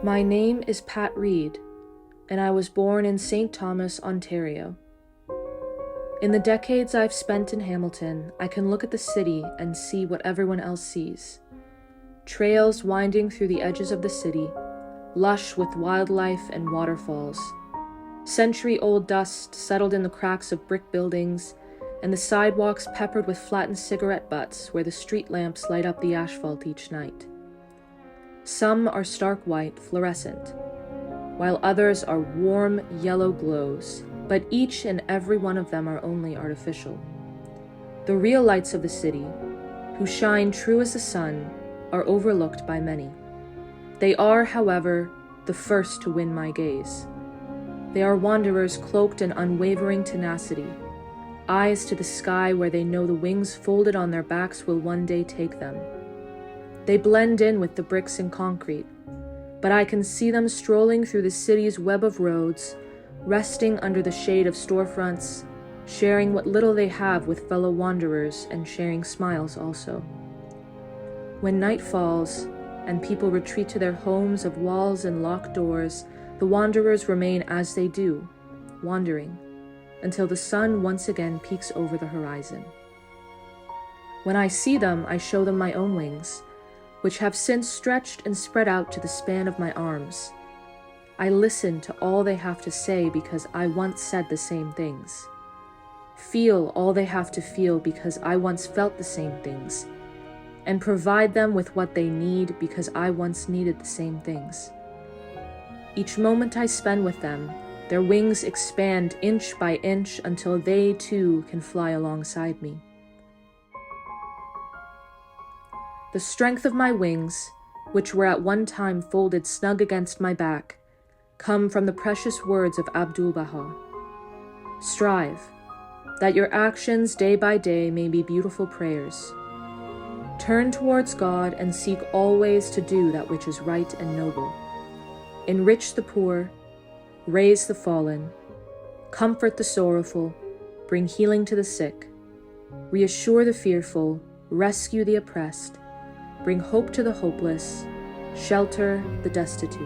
My name is Pat Reed, and I was born in St. Thomas, Ontario. In the decades I've spent in Hamilton, I can look at the city and see what everyone else sees. Trails winding through the edges of the city, lush with wildlife and waterfalls. Century-old dust settled in the cracks of brick buildings, and the sidewalks peppered with flattened cigarette butts where the street lamps light up the asphalt each night. Some are stark white, fluorescent, while others are warm, yellow glows, but each and every one of them are only artificial. The real lights of the city, who shine true as the sun, are overlooked by many. They are, however, the first to win my gaze. They are wanderers cloaked in unwavering tenacity, eyes to the sky where they know the wings folded on their backs will one day take them. They blend in with the bricks and concrete, but I can see them strolling through the city's web of roads, resting under the shade of storefronts, sharing what little they have with fellow wanderers and sharing smiles also. When night falls and people retreat to their homes of walls and locked doors, the wanderers remain as they do, wandering, until the sun once again peeks over the horizon. When I see them, I show them my own wings, which have since stretched and spread out to the span of my arms. I listen to all they have to say because I once said the same things. Feel all they have to feel because I once felt the same things, and provide them with what they need because I once needed the same things. Each moment I spend with them, their wings expand inch by inch until they too can fly alongside me. The strength of my wings, which were at one time folded snug against my back, come from the precious words of Abdu'l-Baha. Strive, that your actions day by day may be beautiful prayers. Turn towards God and seek always to do that which is right and noble. Enrich the poor, raise the fallen, comfort the sorrowful, bring healing to the sick, reassure the fearful, rescue the oppressed, bring hope to the hopeless, shelter the destitute.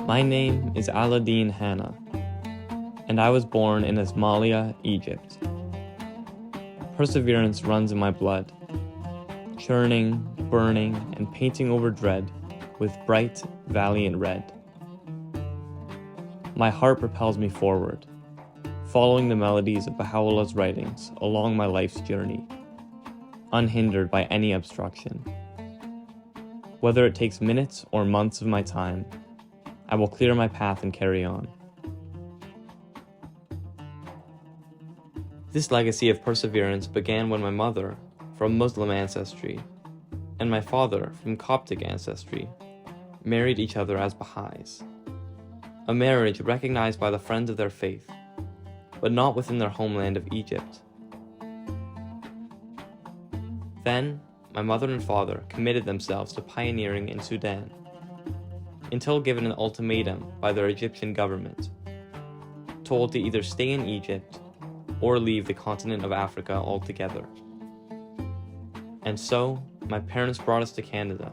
My name is Aladine Hannah, and I was born in Ismailia, Egypt. Perseverance runs in my blood, churning, burning, and painting over dread with bright, valiant red. My heart propels me forward, following the melodies of Baha'u'llah's writings along my life's journey, unhindered by any obstruction. Whether it takes minutes or months of my time, I will clear my path and carry on. This legacy of perseverance began when my mother, from Muslim ancestry, and my father, from Coptic ancestry, married each other as Baha'is. A marriage recognized by the friends of their faith, but not within their homeland of Egypt. Then, my mother and father committed themselves to pioneering in Sudan, until given an ultimatum by their Egyptian government, told to either stay in Egypt or leave the continent of Africa altogether. And so, my parents brought us to Canada,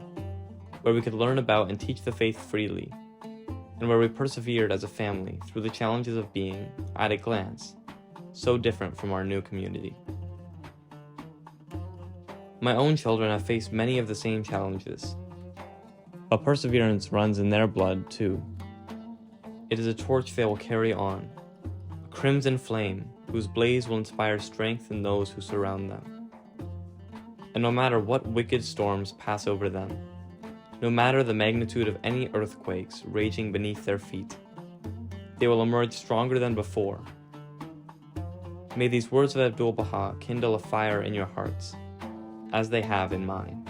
where we could learn about and teach the faith freely, and where we persevered as a family through the challenges of being, at a glance, so different from our new community. My own children have faced many of the same challenges, but perseverance runs in their blood too. It is a torch they will carry on, a crimson flame whose blaze will inspire strength in those who surround them. And no matter what wicked storms pass over them, no matter the magnitude of any earthquakes raging beneath their feet, they will emerge stronger than before. May these words of Abdu'l-Baha kindle a fire in your hearts, as they have in mine.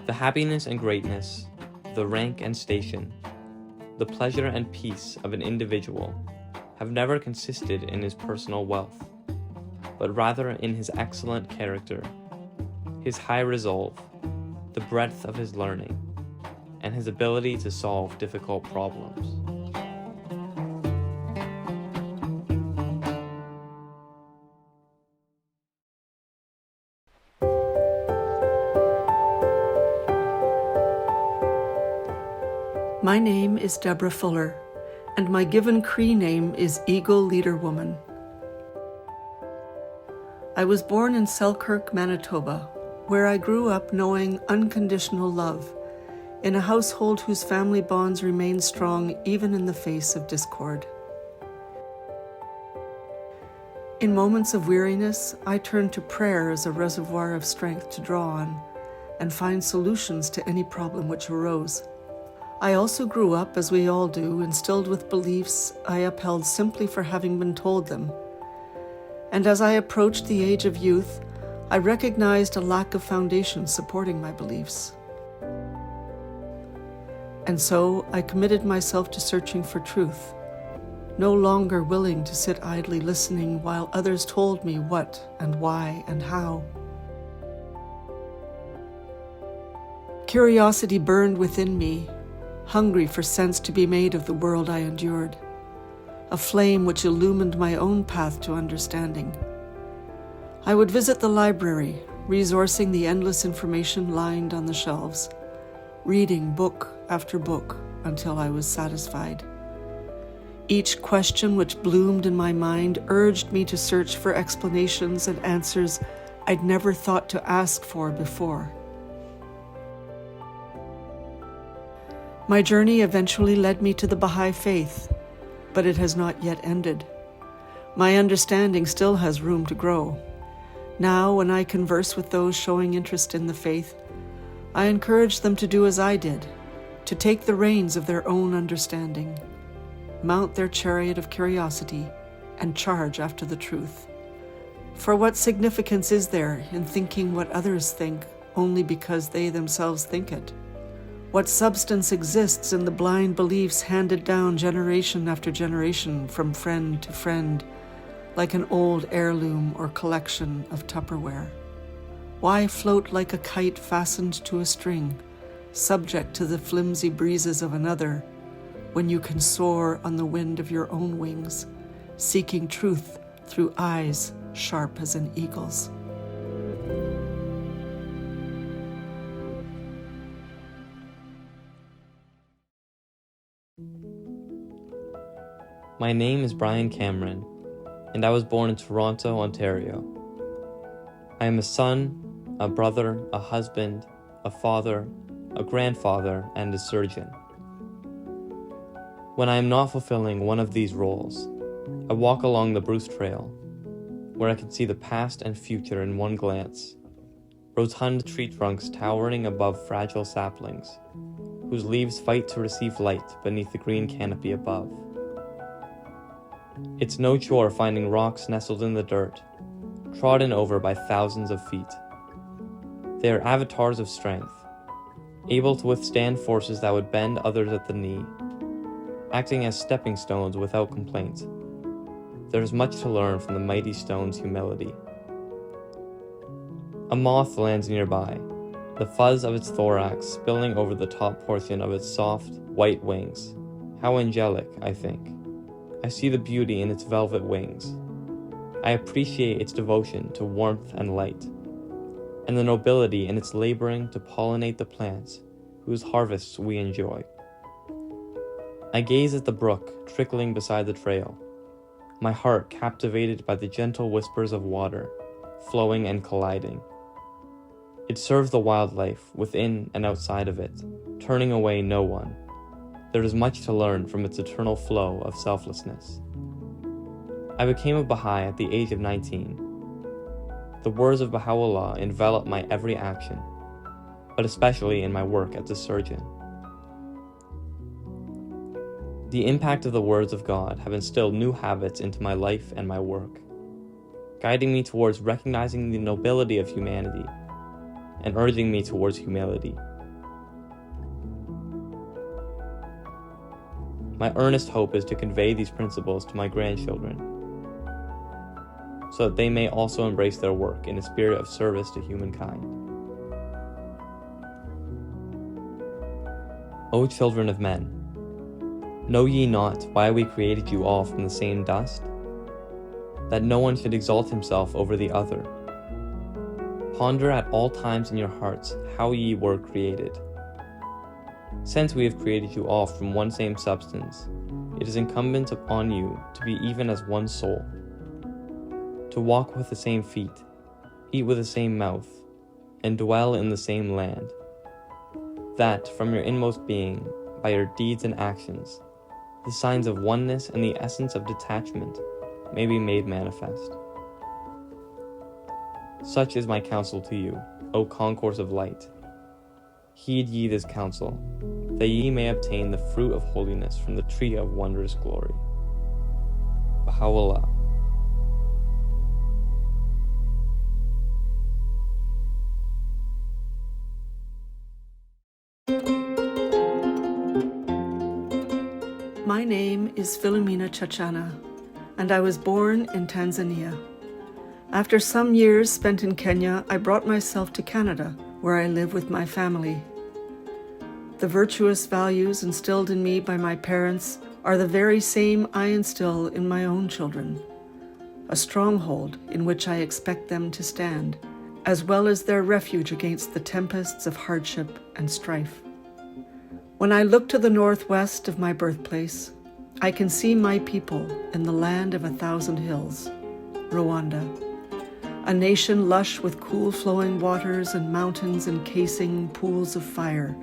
The happiness and greatness, the rank and station, the pleasure and peace of an individual have never consisted in his personal wealth, but rather in his excellent character, his high resolve, the breadth of his learning, and his ability to solve difficult problems. My name is Debra Fuller, and my given Cree name is Eagle Leader Woman. I was born in Selkirk, Manitoba, where I grew up knowing unconditional love, in a household whose family bonds remain strong even in the face of discord. In moments of weariness, I turned to prayer as a reservoir of strength to draw on and find solutions to any problem which arose. I also grew up, as we all do, instilled with beliefs I upheld simply for having been told them. And as I approached the age of youth, I recognized a lack of foundation supporting my beliefs. And so I committed myself to searching for truth, no longer willing to sit idly listening while others told me what and why and how. Curiosity burned within me, hungry for sense to be made of the world I endured, a flame which illumined my own path to understanding. I would visit the library, resourcing the endless information lined on the shelves, reading book after book until I was satisfied. Each question which bloomed in my mind urged me to search for explanations and answers I'd never thought to ask for before. My journey eventually led me to the Baha'i faith, but it has not yet ended. My understanding still has room to grow. Now, when I converse with those showing interest in the faith, I encourage them to do as I did, to take the reins of their own understanding, mount their chariot of curiosity, and charge after the truth. For what significance is there in thinking what others think only because they themselves think it? What substance exists in the blind beliefs handed down generation after generation from friend to friend, like an old heirloom or collection of Tupperware? Why float like a kite fastened to a string, subject to the flimsy breezes of another, when you can soar on the wind of your own wings, seeking truth through eyes sharp as an eagle's? My name is Brian Cameron, and I was born in Toronto, Ontario. I am a son, a brother, a husband, a father, a grandfather, and a surgeon. When I am not fulfilling one of these roles, I walk along the Bruce Trail, where I can see the past and future in one glance, rotund tree trunks towering above fragile saplings, whose leaves fight to receive light beneath the green canopy above. It's no chore finding rocks nestled in the dirt, trodden over by thousands of feet. They are avatars of strength, able to withstand forces that would bend others at the knee, acting as stepping stones without complaint. There is much to learn from the mighty stone's humility. A moth lands nearby, the fuzz of its thorax spilling over the top portion of its soft, white wings. How angelic, I think. I see the beauty in its velvet wings. I appreciate its devotion to warmth and light, and the nobility in its laboring to pollinate the plants whose harvests we enjoy. I gaze at the brook trickling beside the trail, my heart captivated by the gentle whispers of water, flowing and colliding. It serves the wildlife within and outside of it, turning away no one. There is much to learn from its eternal flow of selflessness. I became a Baha'i at the age of 19. The words of Baha'u'llah envelop my every action, but especially in my work as a surgeon. The impact of the words of God have instilled new habits into my life and my work, guiding me towards recognizing the nobility of humanity and urging me towards humility. My earnest hope is to convey these principles to my grandchildren, so that they may also embrace their work in a spirit of service to humankind. O children of men, know ye not why we created you all from the same dust? That no one should exalt himself over the other. Ponder at all times in your hearts how ye were created. Since we have created you all from one same substance, it is incumbent upon you to be even as one soul, to walk with the same feet, eat with the same mouth, and dwell in the same land, that from your inmost being, by your deeds and actions, the signs of oneness and the essence of detachment may be made manifest. Such is my counsel to you, O concourse of light. Heed ye this counsel, that ye may obtain the fruit of holiness from the tree of wondrous glory. Baha'u'llah. My name is Philomena Chachana, and I was born in Tanzania. After some years spent in Kenya, I brought myself to Canada, where I live with my family. The virtuous values instilled in me by my parents are the very same I instill in my own children, a stronghold in which I expect them to stand, as well as their refuge against the tempests of hardship and strife. When I look to the northwest of my birthplace, I can see my people in the land of 1,000 hills, Rwanda, a nation lush with cool flowing waters and mountains encasing pools of fire,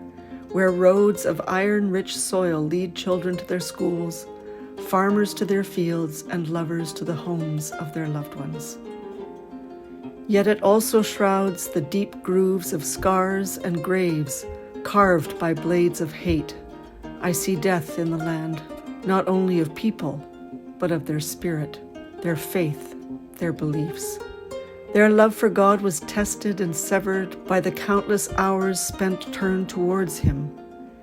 where roads of iron-rich soil lead children to their schools, farmers to their fields, and lovers to the homes of their loved ones. Yet it also shrouds the deep grooves of scars and graves carved by blades of hate. I see death in the land, not only of people, but of their spirit, their faith, their beliefs. Their love for God was tested and severed by the countless hours spent turned towards Him,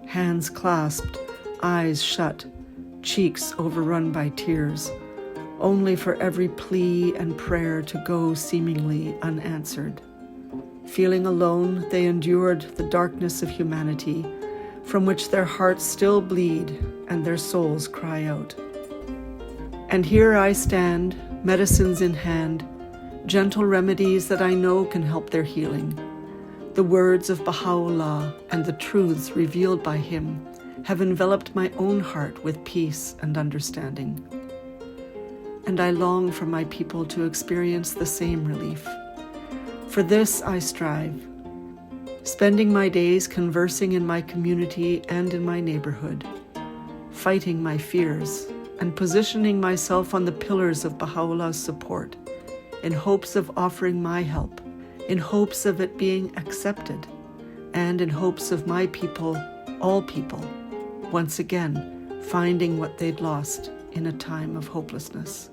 hands clasped, eyes shut, cheeks overrun by tears, only for every plea and prayer to go seemingly unanswered. Feeling alone, they endured the darkness of humanity, from which their hearts still bleed and their souls cry out. And here I stand, medicines in hand, gentle remedies that I know can help their healing. The words of Baha'u'llah and the truths revealed by him have enveloped my own heart with peace and understanding. And I long for my people to experience the same relief. For this I strive, spending my days conversing in my community and in my neighborhood, fighting my fears and positioning myself on the pillars of Baha'u'llah's support, in hopes of offering my help, in hopes of it being accepted, and in hopes of my people, all people, once again finding what they'd lost in a time of hopelessness.